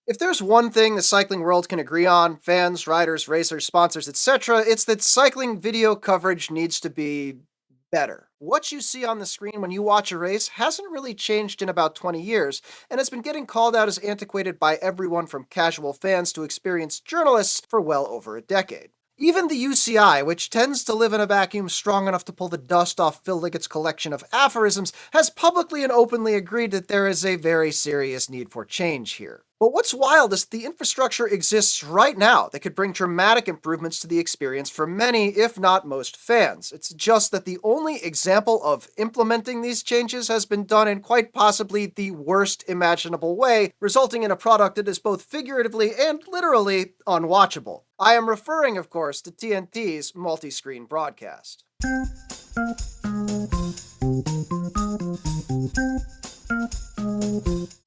If there's one thing the cycling world can agree on, fans, riders, racers, sponsors, etc., it's that cycling video coverage needs to be better. What you see on the screen when you watch a race hasn't really changed in about 20 years, and has been getting called out as antiquated by everyone from casual fans to experienced journalists for well over a decade. Even the UCI, which tends to live in a vacuum strong enough to pull the dust off Phil Liggett's collection of aphorisms, has publicly and openly agreed that there is a very serious need for change here. But what's wild is the infrastructure exists right now that could bring dramatic improvements to the experience for many, if not most, fans. It's just that the only example of implementing these changes has been done in quite possibly the worst imaginable way, resulting in a product that is both figuratively and literally unwatchable. I am referring, of course, to TNT's multiscreen broadcast.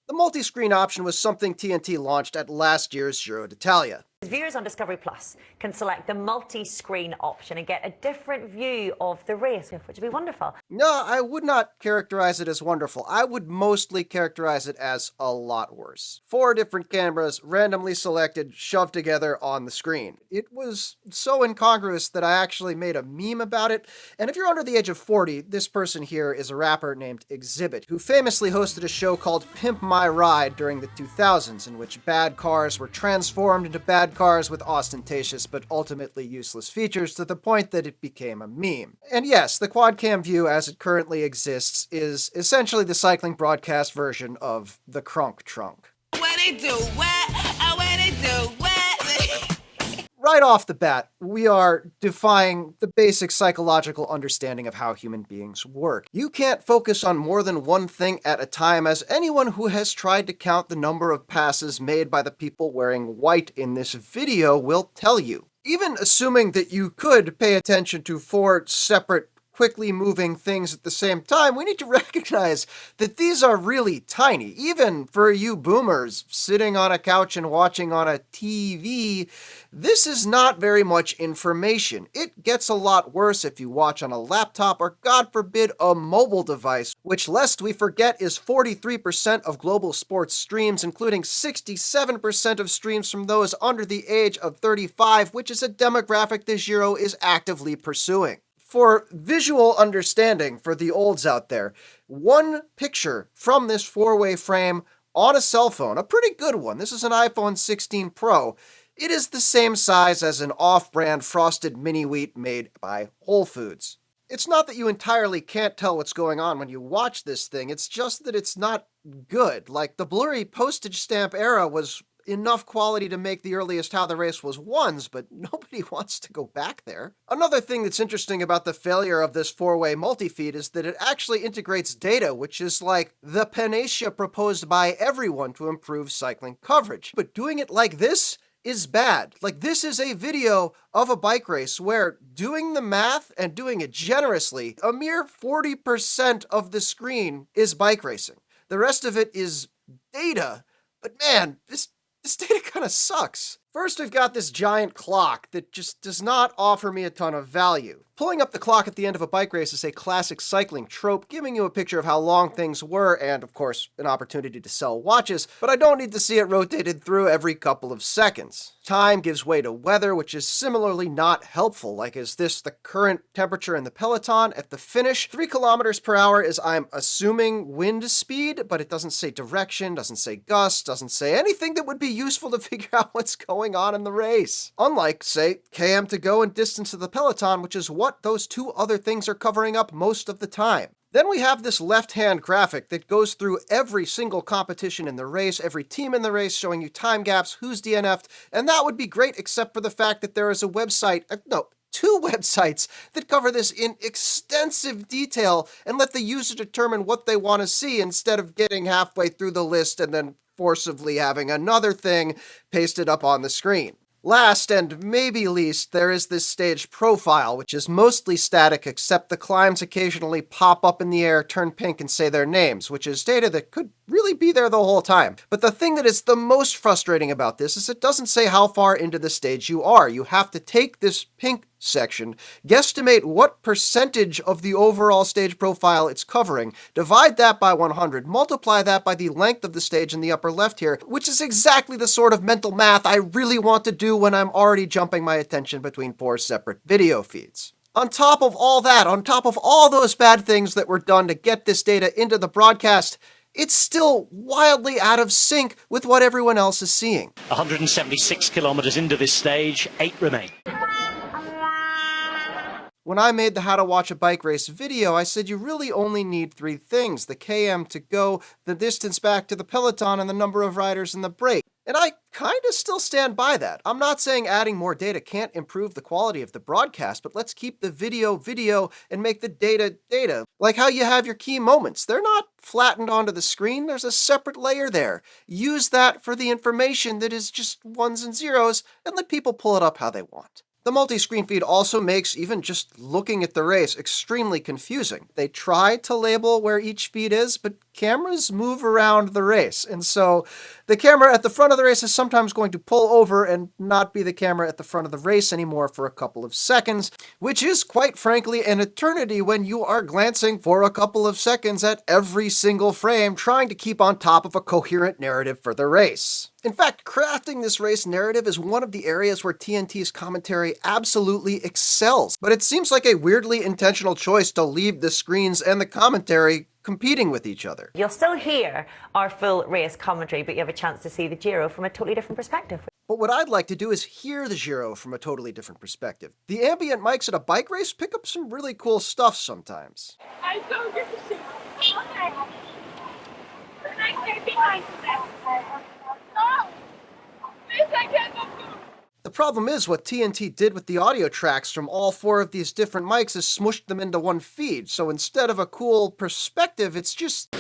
The multi-screen option was something TNT launched at last year's Giro d'Italia. Viewers on Discovery Plus can select the multi-screen option and get a different view of the race, which would be wonderful. No, I would not characterize it as wonderful. I would mostly characterize it as a lot worse. 4 different cameras, randomly selected, shoved together on the screen. It was so incongruous that I actually made a meme about it. And if you're under the age of 40, this person here is a rapper named Exhibit, who famously hosted a show called Pimp My Ride during the 2000s, in which bad cars were transformed into bad cars with ostentatious but ultimately useless features to the point that it became a meme. And yes, the quad cam view as it currently exists is essentially the cycling broadcast version of the Crunk Trunk. Right off the bat, we are defying the basic psychological understanding of how human beings work. You can't focus on more than one thing at a time, as anyone who has tried to count the number of passes made by the people wearing white in this video will tell you. Even assuming that you could pay attention to 4 separate quickly moving things at the same time, we need to recognize that these are really tiny. Even for you boomers sitting on a couch and watching on a TV, this is not very much information. It gets a lot worse if you watch on a laptop or, God forbid, a mobile device, which, lest we forget, is 43% of global sports streams, including 67% of streams from those under the age of 35, which is a demographic the Giro is actively pursuing. For visual understanding for the olds out there, one picture from this 4-way frame on a cell phone, a pretty good one, this is an iPhone 16 Pro, it is the same size as an off-brand frosted mini wheat made by Whole Foods. It's not that you entirely can't tell what's going on when you watch this thing, it's just that it's not good. Like, the blurry postage stamp era was enough quality to make the earliest How the Race Was ones, but nobody wants to go back there. Another thing that's interesting about the failure of this 4-way multi-feed is that it actually integrates data, which is like the panacea proposed by everyone to improve cycling coverage. But doing it like this is bad. Like, this is a video of a bike race where, doing the math and doing it generously, a mere 40% of the screen is bike racing. The rest of it is data. But man, this data kind of sucks. First, we've got this giant clock that just does not offer me a ton of value. Pulling up the clock at the end of a bike race is a classic cycling trope, giving you a picture of how long things were and, of course, an opportunity to sell watches, but I don't need to see it rotated through every couple of seconds. Time gives way to weather, which is similarly not helpful. Like, is this the current temperature in the peloton at the finish? 3 kilometers per hour is, I'm assuming, wind speed, but it doesn't say direction, doesn't say gust, doesn't say anything that would be useful to figure out what's going on in the race. Unlike, say, km to go and distance of the peloton, which is what those 2 other things are covering up most of the time. Then we have this left-hand graphic that goes through every single competition in the race, every team in the race, showing you time gaps, who's DNF'd, and that would be great except for the fact that there is a website, 2 websites that cover this in extensive detail and let the user determine what they want to see instead of getting halfway through the list and then forcibly having another thing pasted up on the screen. Last, and maybe least, there is this stage profile, which is mostly static except the climbs occasionally pop up in the air, turn pink, and say their names, which is data that could really be there the whole time. But the thing that is the most frustrating about this is it doesn't say how far into the stage you are. You have to take this pink section, guesstimate what percentage of the overall stage profile it's covering, divide that by 100, multiply that by the length of the stage in the upper left here, which is exactly the sort of mental math I really want to do when I'm already jumping my attention between 4 separate video feeds. On top of all that, on top of all those bad things that were done to get this data into the broadcast, it's still wildly out of sync with what everyone else is seeing. 176 kilometers into this stage, 8 remain. When I made the How to Watch a Bike Race video, I said you really only need 3 things: the KM to go, the distance back to the peloton, and the number of riders in the break. And I kinda still stand by that. I'm not saying adding more data can't improve the quality of the broadcast, but let's keep the video and make the data. Like how you have your key moments. They're not flattened onto the screen, there's a separate layer there. Use that for the information that is just ones and zeros, and let people pull it up how they want. The multi-screen feed also makes even just looking at the race extremely confusing. They try to label where each feed is, but cameras move around the race, and so the camera at the front of the race is sometimes going to pull over and not be the camera at the front of the race anymore for a couple of seconds, which is quite frankly an eternity when you are glancing for a couple of seconds at every single frame trying to keep on top of a coherent narrative for the race. In fact, crafting this race narrative is one of the areas where TNT's commentary absolutely excels, but it seems like a weirdly intentional choice to leave the screens and the commentary competing with each other. You'll still hear our full race commentary, but you have a chance to see the Giro from a totally different perspective. But what I'd like to do is hear the Giro from a totally different perspective. The ambient mics at a bike race pick up some really cool stuff sometimes. I don't get to see. Okay. The next day behind them. No! Please, I can't go through. The problem is what TNT did with the audio tracks from all 4 of these different mics is smushed them into one feed, so instead of a cool perspective, it's just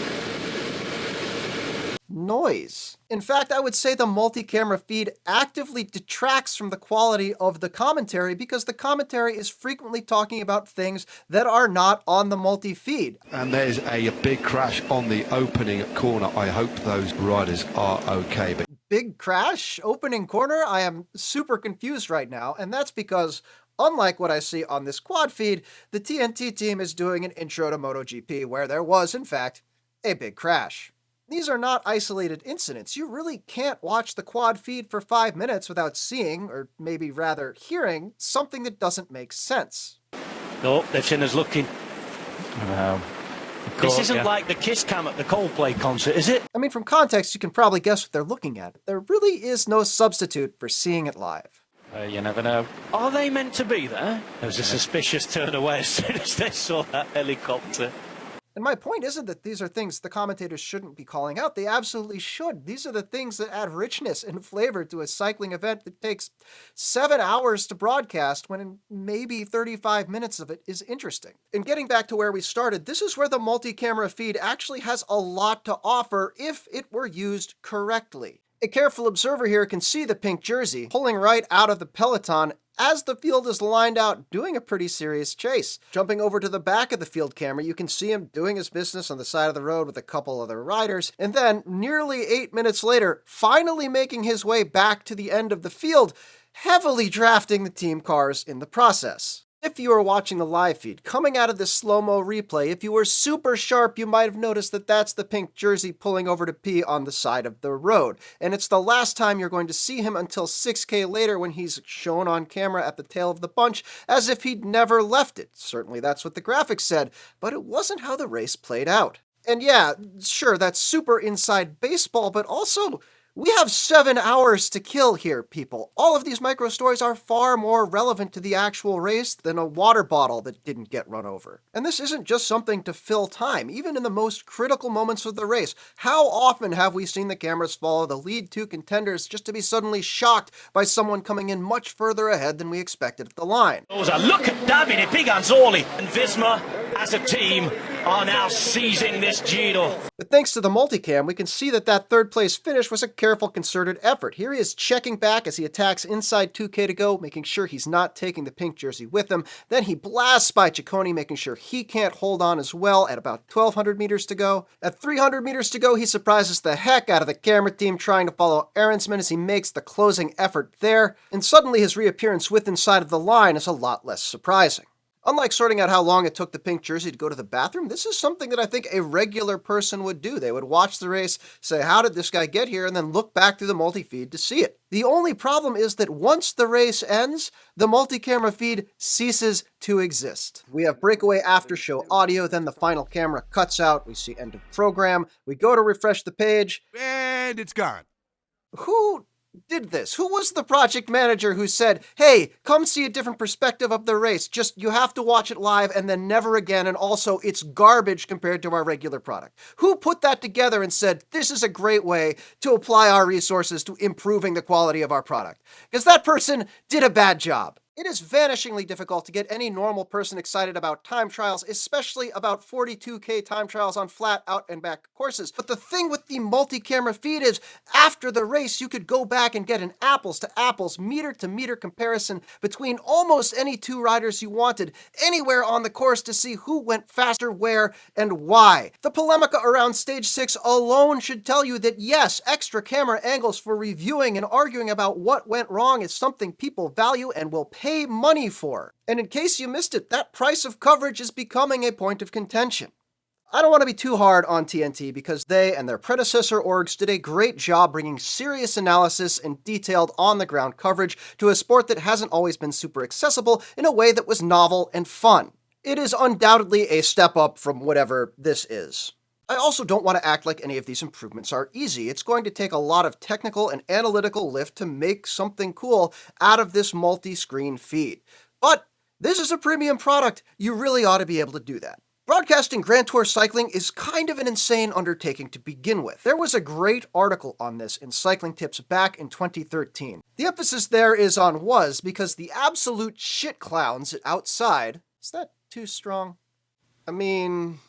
noise. In fact, I would say the multi-camera feed actively detracts from the quality of the commentary because the commentary is frequently talking about things that are not on the multi-feed. And there's a big crash on the opening corner. I hope those riders are okay. But Big crash? Opening corner? I am super confused right now, and that's because unlike what I see on this quad feed, the TNT team is doing an intro to MotoGP where there was, in fact, a big crash. These are not isolated incidents. You really can't watch the quad feed for 5 minutes without seeing, or maybe rather hearing, something that doesn't make sense. No, they've seen us looking. This isn't like the Kiss cam at the Coldplay concert, is it? I mean, from context, you can probably guess what they're looking at. There really is no substitute for seeing it live. You never know. Are they meant to be there? There was a suspicious turn away as soon as they saw that helicopter. And my point isn't that these are things the commentators shouldn't be calling out. They absolutely should. These are the things that add richness and flavor to a cycling event that takes 7 hours to broadcast when maybe 35 minutes of it is interesting. And getting back to where we started, this is where the multi-camera feed actually has a lot to offer if it were used correctly. A careful observer here can see the pink jersey pulling right out of the peloton as the field is lined out doing a pretty serious chase. Jumping over to the back of the field camera, you can see him doing his business on the side of the road with a couple other riders, and then, nearly 8 minutes later, finally making his way back to the end of the field, heavily drafting the team cars in the process. If you were watching the live feed, coming out of this slow-mo replay, if you were super sharp, you might have noticed that that's the pink jersey pulling over to pee on the side of the road. And it's the last time you're going to see him until 6K later when he's shown on camera at the tail of the bunch as if he'd never left it. Certainly that's what the graphics said, but it wasn't how the race played out. And yeah, sure, that's super inside baseball, but also, we have 7 hours to kill here, people. All of these micro stories are far more relevant to the actual race than a water bottle that didn't get run over. And this isn't just something to fill time, even in the most critical moments of the race. How often have we seen the cameras follow the lead 2 contenders just to be suddenly shocked by someone coming in much further ahead than we expected at the line? Look at Davide Piganzoli and Visma as a team are now seizing this Giro. But thanks to the multicam, we can see that third place finish was a careful, concerted effort. Here he is checking back as he attacks inside 2K to go, making sure he's not taking the pink jersey with him. Then he blasts by Ciccone, making sure he can't hold on as well at about 1,200 meters to go. At 300 meters to go, he surprises the heck out of the camera team trying to follow Ahrensman as he makes the closing effort there. And suddenly his reappearance with inside of the line is a lot less surprising. Unlike sorting out how long it took the pink jersey to go to the bathroom, this is something that I think a regular person would do. They would watch the race, say, how did this guy get here, and then look back through the multi-feed to see it. The only problem is that once the race ends, the multi-camera feed ceases to exist. We have breakaway after-show audio, then the final camera cuts out, we see end of program, we go to refresh the page, And it's gone. Who did this? Who was the project manager who said, hey, come see a different perspective of the race, just you have to watch it live and then never again, and also it's garbage compared to our regular product? Who put that together and said, this is a great way to apply our resources to improving the quality of our product? Because that person did a bad job. It is vanishingly difficult to get any normal person excited about time trials, especially about 42K time trials on flat out and back courses. But the thing with the multi-camera feed is, after the race, you could go back and get an apples-to-apples, meter-to-meter comparison between almost any two riders you wanted, anywhere on the course to see who went faster, where, and why. The polemica around Stage 6 alone should tell you that yes, extra camera angles for reviewing and arguing about what went wrong is something people value and will pay money for. And in case you missed it, that price of coverage is becoming a point of contention. I don't want to be too hard on TNT because they and their predecessor orgs did a great job bringing serious analysis and detailed on-the-ground coverage to a sport that hasn't always been super accessible in a way that was novel and fun. It is undoubtedly a step up from whatever this is. I also don't want to act like any of these improvements are easy. It's going to take a lot of technical and analytical lift to make something cool out of this multi-screen feed. But this is a premium product. You really ought to be able to do that. Broadcasting Grand Tour cycling is kind of an insane undertaking to begin with. There was a great article on this in Cycling Tips back in 2013. The emphasis there is on was because the absolute shit clowns outside... Is that too strong? I mean...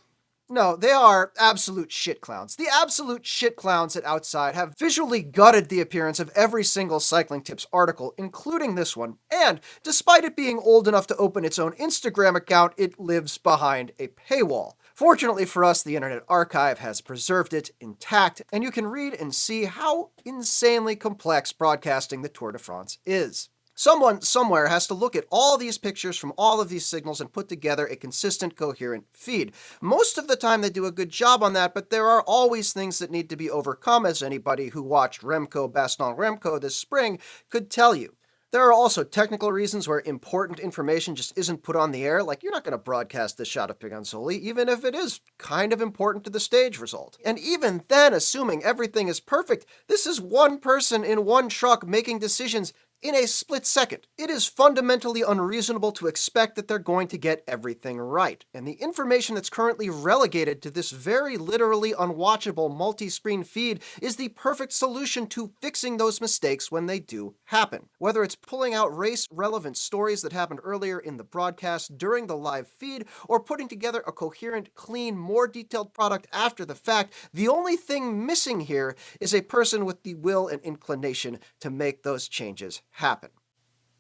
No, they are absolute shit clowns. The absolute shit clowns at Outside have visually gutted the appearance of every single Cycling Tips article, including this one, and despite it being old enough to open its own Instagram account, it lives behind a paywall. Fortunately for us, the Internet Archive has preserved it intact, and you can read and see how insanely complex broadcasting the Tour de France is. Someone somewhere has to look at all these pictures from all of these signals and put together a consistent, coherent feed. Most of the time they do a good job on that, but there are always things that need to be overcome, as anybody who watched Remco this spring could tell you. There are also technical reasons where important information just isn't put on the air, like you're not going to broadcast this shot of Pagansoli, even if it is kind of important to the stage result. And even then, assuming everything is perfect, this is one person in one truck making decisions in a split second. It is fundamentally unreasonable to expect that they're going to get everything right. And the information that's currently relegated to this very literally unwatchable multi-screen feed is the perfect solution to fixing those mistakes when they do happen. Whether it's pulling out race-relevant stories that happened earlier in the broadcast during the live feed, or putting together a coherent, clean, more detailed product after the fact, the only thing missing here is a person with the will and inclination to make those changes happen.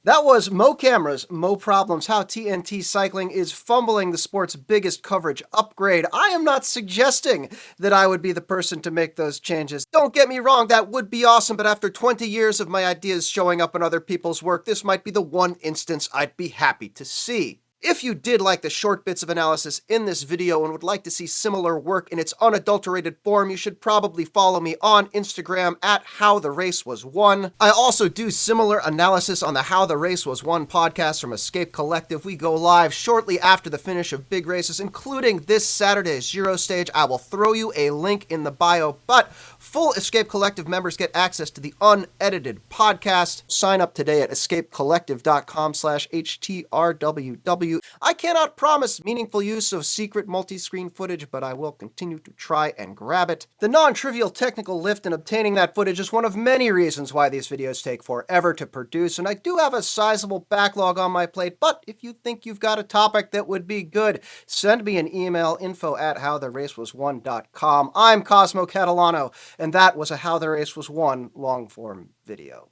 That was Mo Cameras, Mo Problems, how TNT Cycling is fumbling the sport's biggest coverage upgrade. I am not suggesting that I would be the person to make those changes. Don't get me wrong, that would be awesome, but after 20 years of my ideas showing up in other people's work, this might be the one instance I'd be happy to see. If you did like the short bits of analysis in this video and would like to see similar work in its unadulterated form, you should probably follow me on Instagram at How the Race Was Won. I also do similar analysis on the How the Race Was Won podcast from Escape Collective. We go live shortly after the finish of big races, including this Saturday's Giro stage. I will throw you a link in the bio, but Full Escape Collective members get access to the unedited podcast. Sign up today at escapecollective.com/HTRWW. I cannot promise meaningful use of secret multi-screen footage, but I will continue to try and grab it. The non-trivial technical lift in obtaining that footage is one of many reasons why these videos take forever to produce, and I do have a sizable backlog on my plate, but if you think you've got a topic that would be good, send me an email, info@howtheracewaswon.com. I'm Cosmo Catalano, and that was a How the Race Was Won long-form video.